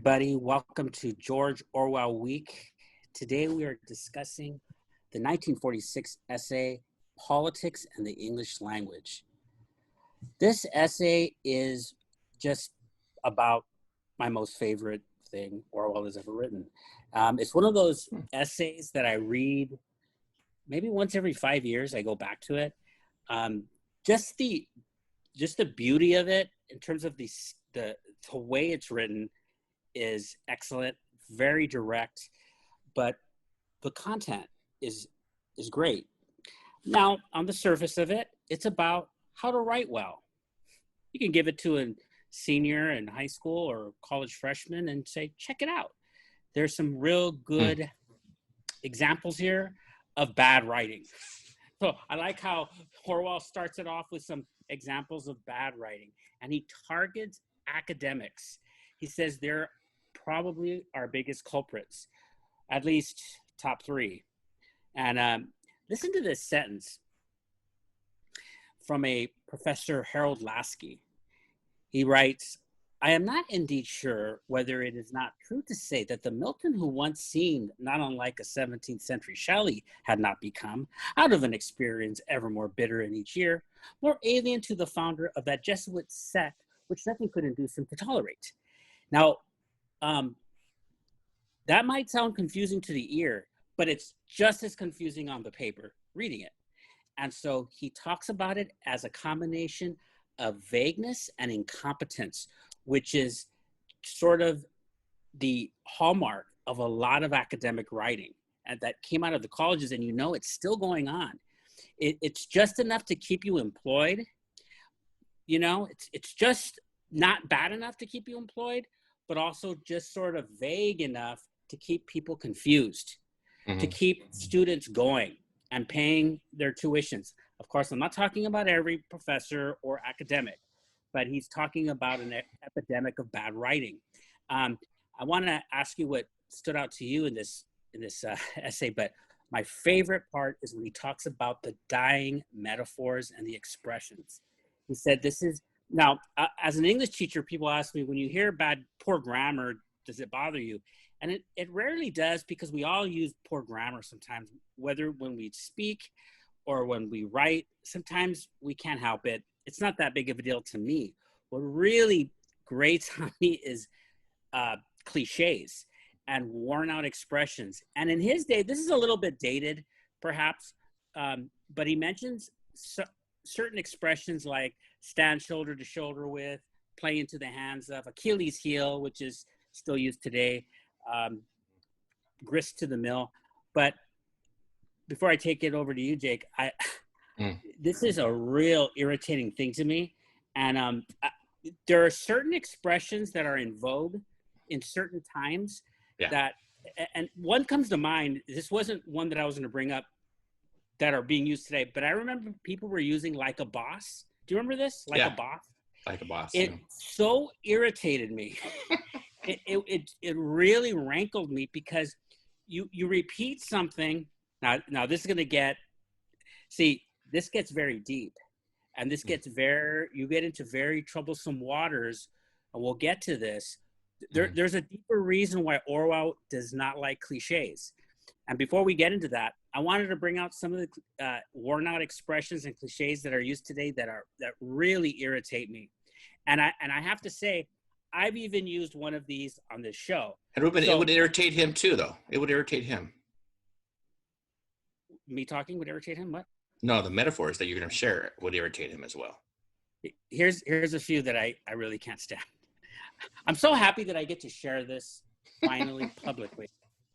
everybody. Welcome to George Orwell Week. Today we are discussing the 1946 essay, Politics and the English Language. This essay is just about my most favorite thing Orwell has ever written. It's one of those essays that I read maybe once every 5 years. I go back to it. Just the beauty of it in terms of the way it's written is excellent, very direct, but the content is great. Now, on the surface of it, it's about how to write well. You can give it to a senior in high school or college freshman and say, check it out. There's some real good examples here of bad writing. So I like how Orwell starts it off with some examples of bad writing, and he targets academics. He says they're probably our biggest culprits, at least top three. And listen to this sentence from a Professor Harold Lasky. He writes, I am not indeed sure whether it is not true to say that the Milton who once seemed not unlike a 17th century Shelley had not become, out of an experience ever more bitter in each year, more alien to the founder of that Jesuit sect which nothing could induce him to tolerate. Now, that might sound confusing to the ear, but it's just as confusing on the paper reading it. And so he talks about it as a combination of vagueness and incompetence, which is sort of the hallmark of a lot of academic writing and that came out of the colleges, and it's still going on. It's just enough to keep you employed. It's just not bad enough to keep you employed, but also just sort of vague enough to keep people confused, to keep students going and paying their tuitions. Of course, I'm not talking about every professor or academic, but he's talking about an epidemic of bad writing. I want to ask you what stood out to you in this essay, but my favorite part is when he talks about the dying metaphors and the expressions. He said, now, as an English teacher, people ask me, when you hear poor grammar, does it bother you? And it rarely does, because we all use poor grammar sometimes, whether when we speak or when we write. Sometimes we can't help it. It's not that big of a deal to me. What really grates on me is cliches and worn out expressions. And in his day, this is a little bit dated, perhaps, but he mentions certain expressions like stand shoulder to shoulder with, play into the hands of, Achilles heel, which is still used today, grist to the mill. But before I take it over to you, Jake, this is a real irritating thing to me. And there are certain expressions that are in vogue in certain times and one comes to mind. This wasn't one that I was going to bring up that are being used today, but I remember people were using like a boss. Do you remember this? Like a boss? Like a boss. It so irritated me. It really rankled me, because you repeat something. Now this is going to this gets very deep, and this gets you get into very troublesome waters, and we'll get to this. There's a deeper reason why Orwell does not like cliches. And before we get into that, I wanted to bring out some of the worn out expressions and cliches that are used today that really irritate me. And I have to say, I've even used one of these on this show. And Ruben, it would irritate him too, though. It would irritate him. Me talking would irritate him? What? No, the metaphors that you're going to share would irritate him as well. Here's a few that I really can't stand. I'm so happy that I get to share this finally publicly,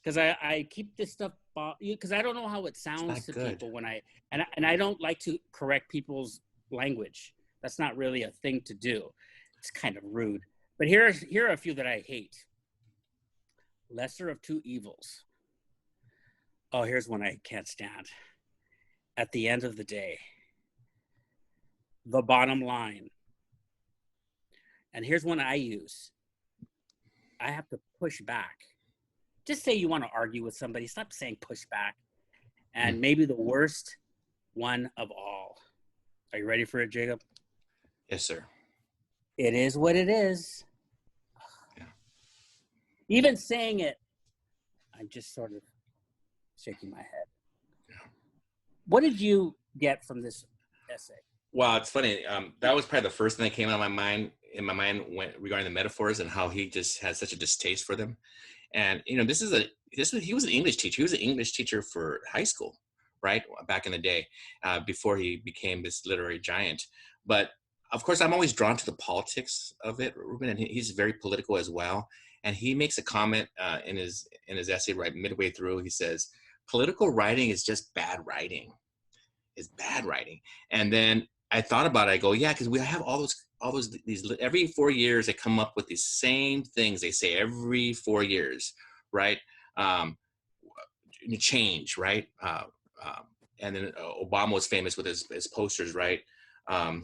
because I keep this stuff, because I don't know how it sounds to people when and I don't like to correct people's language. That's not really a thing to do. It's kind of rude. But here are a few that I hate. Lesser of two evils. Oh, here's one I can't stand. At the end of the day. The bottom line. And here's one I use. I have to push back. Just say you want to argue with somebody. Stop saying push back. And maybe the worst one of all. Are you ready for it, Jacob? Yes, sir. It is what it is. Yeah. Even saying it, I'm just sort of shaking my head. What did you get from this essay? Well, it's funny. That was probably the first thing that came out of my mind. Regarding the metaphors and how he just has such a distaste for them. And he was an English teacher. He was an English teacher for high school, right, back in the day, before he became this literary giant. But of course, I'm always drawn to the politics of it, Ruben, and he's very political as well. And he makes a comment in his essay right midway through. He says, "Political writing is just bad writing. Is bad writing." And then I thought about it. I go, yeah, because we have these every 4 years they come up with these same things they say every 4 years, right? Change, right? And then Obama was famous with his posters, right?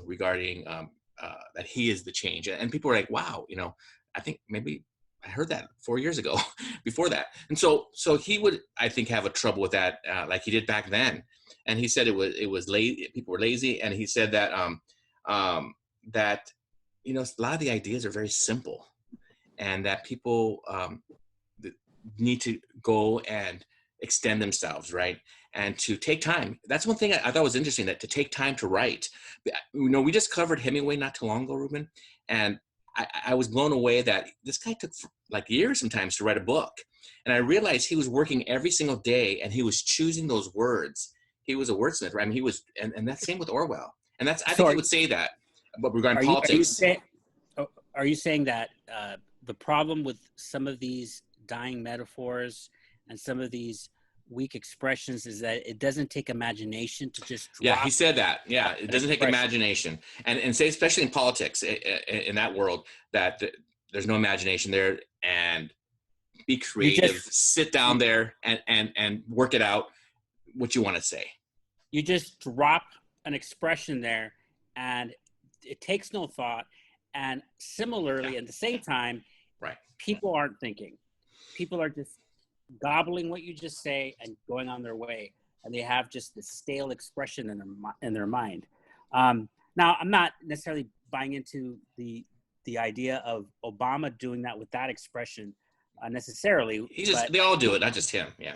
Regarding that he is the change, and people were like, wow, I think maybe I heard that 4 years ago before that. And so he would, I think, have a trouble with that, like he did back then. And he said it was lazy. People were lazy. And he said that, that, a lot of the ideas are very simple, and that people need to go and extend themselves, right? And to take time. That's one thing I thought was interesting, that to take time to write. We just covered Hemingway not too long ago, Ruben, and I was blown away that this guy took like years sometimes to write a book. And I realized he was working every single day and he was choosing those words. He was a wordsmith, right? I mean, he was, and that's same with Orwell. And I think he would say that, but regarding politics. Are you saying that the problem with some of these dying metaphors and some of these weak expressions is that it doesn't take imagination to just drop? Yeah, he said that. Yeah, it doesn't take imagination, and say, especially in politics, in that world, that there's no imagination there. And be creative, sit down there and work it out what you want to say. You just drop an expression there, and it takes no thought. And similarly, at the same time, right, people aren't thinking. People are just gobbling what you just say and going on their way, and they have just the stale expression in their mind. Now, I'm not necessarily buying into the idea of Obama doing that with that expression necessarily. They all do it, not just him. Yeah.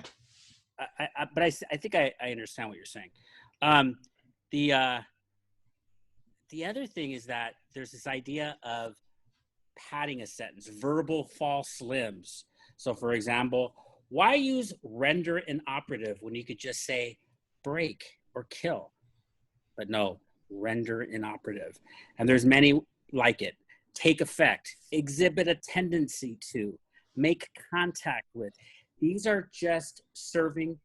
But I think I understand what you're saying. The other thing is that there's this idea of padding a sentence, verbal false limbs. So, for example, why use render inoperative when you could just say break or kill? But no, render inoperative. And there's many like it. Take effect, exhibit a tendency to, make contact with. These are just serving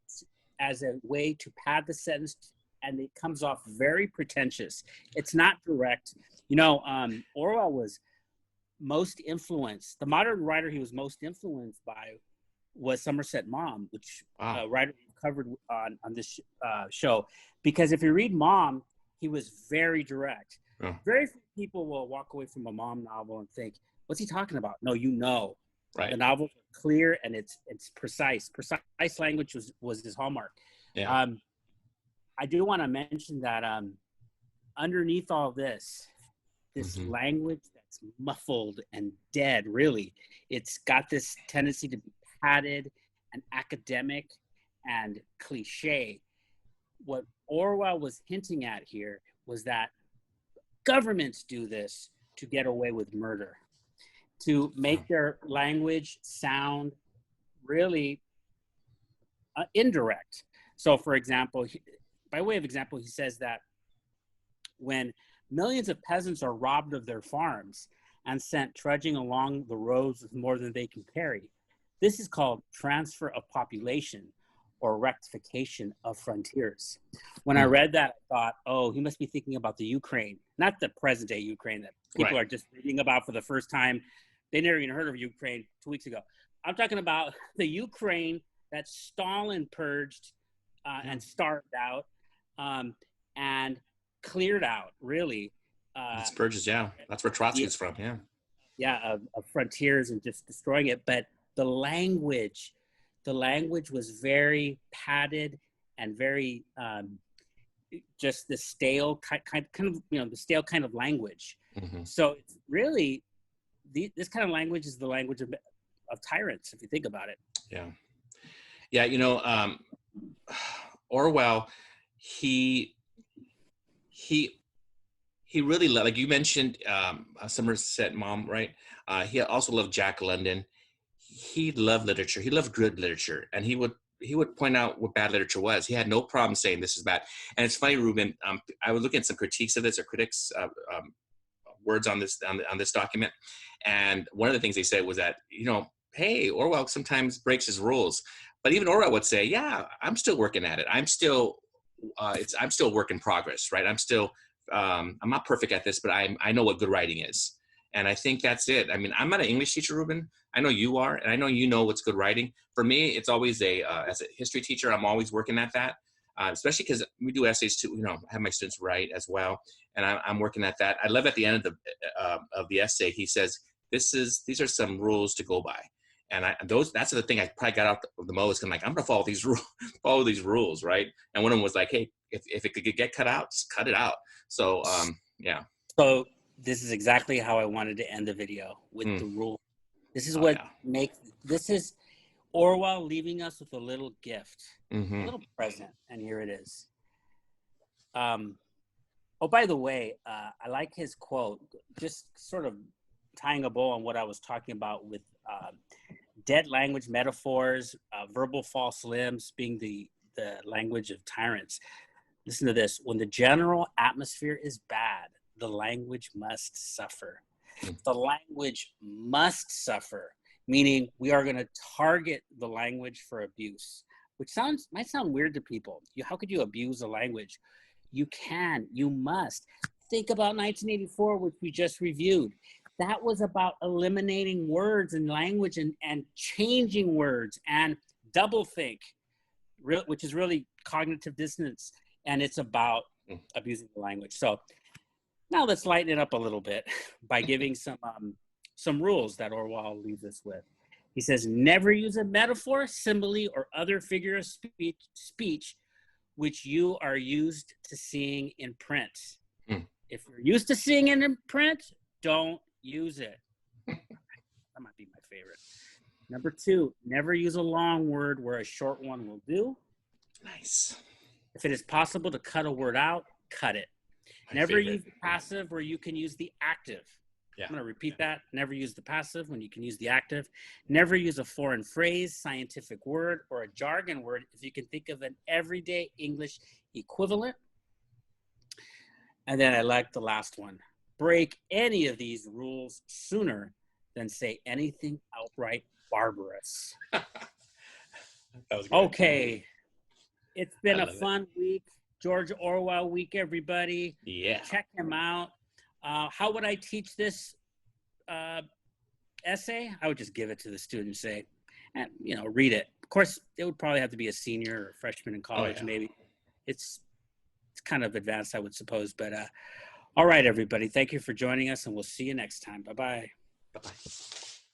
as a way to pad the sentence, and it comes off very pretentious. It's not direct. Orwell was most influenced. The modern writer he was most influenced by was Somerset Maugham, which writer we covered on this show. Because if you read Maugham, he was very direct. Oh. Very few people will walk away from a Maugham novel and think, what's he talking about? No, Right. The novel is clear and it's precise. Precise language was his hallmark. Yeah. I do want to mention that underneath all this language that's muffled and dead, really, it's got this tendency to be padded and academic and cliche. What Orwell was hinting at here was that governments do this to get away with murder, to make their language sound really indirect. So, for example, by way of example, he says that when millions of peasants are robbed of their farms and sent trudging along the roads with more than they can carry, this is called transfer of population or rectification of frontiers. When I read that, I thought, oh, he must be thinking about the Ukraine, not the present day Ukraine that people are just reading about for the first time. They never even heard of Ukraine 2 weeks ago. I'm talking about the Ukraine that Stalin purged and starved out and cleared out, really. It's purges, yeah. That's where Trotsky's from, yeah. Yeah, of frontiers and just destroying it. But the language was very padded and very just the stale kind of, the stale kind of language. Mm-hmm. So it's really, this kind of language is the language tyrants, if you think about it. Yeah. Yeah. You know, Orwell, he he he really loved, like you mentioned, Somerset Maugham, right? He also loved Jack London. He loved literature. He loved good literature, and he would point out what bad literature was. He had no problem saying this is bad. And it's funny, Ruben. I was looking at some critiques of this, or critics words on this document, and one of the things they said was that, hey, Orwell sometimes breaks his rules, but even Orwell would say, yeah, I'm still working at it. I'm still a work in progress, right? I'm not perfect at this, but I know what good writing is. And I think that's it. I mean, I'm not an English teacher, Ruben. I know you are, and I know you know what's good writing. For me, it's always as a history teacher, I'm always working at that, especially because we do essays too. I have my students write as well, and I'm working at that. I love at the end of the essay, he says, these are some rules to go by. And that's the thing I probably got out the most. I'm like, I'm gonna follow these rules, right? And one of them was like, hey, if it could get cut out, just cut it out. So yeah. So this is exactly how I wanted to end the video, with the rule. This is this is Orwell leaving us with a little gift, a little present, and here it is. Oh, by the way, I like his quote, just sort of tying a bow on what I was talking about with dead language metaphors, verbal false limbs being the language of tyrants. Listen to this. When the general atmosphere is bad, the language must suffer. The language must suffer, meaning we are going to target the language for abuse, which might sound weird to people. How could you abuse a language? You can, you must. Think about 1984, which we just reviewed. That was about eliminating words and language and changing words and doublethink, which is really cognitive dissonance. And it's about abusing the language. So now let's lighten it up a little bit by giving some rules that Orwell leaves us with. He says, never use a metaphor, simile, or other figure of speech which you are used to seeing in print. If you're used to seeing it in print, don't use it. That might be my favorite. Number 2, never use a long word where a short one will do. Nice. If it is possible to cut a word out, cut it. Never use the passive where you can use the active. Yeah. I'm going to repeat that. Never use the passive when you can use the active. Never use a foreign phrase, scientific word, or a jargon word if you can think of an everyday English equivalent. And then I like the last one. Break any of these rules sooner than say anything outright barbarous. That was good. Okay. It's been a fun week. George Orwell week, everybody. Yeah. Check him out. How would I teach this essay? I would just give it to the student, say, read it. Of course, it would probably have to be a senior or freshman in college, maybe. It's kind of advanced, I would suppose. But all right, everybody. Thank you for joining us, and we'll see you next time. Bye-bye. Bye-bye.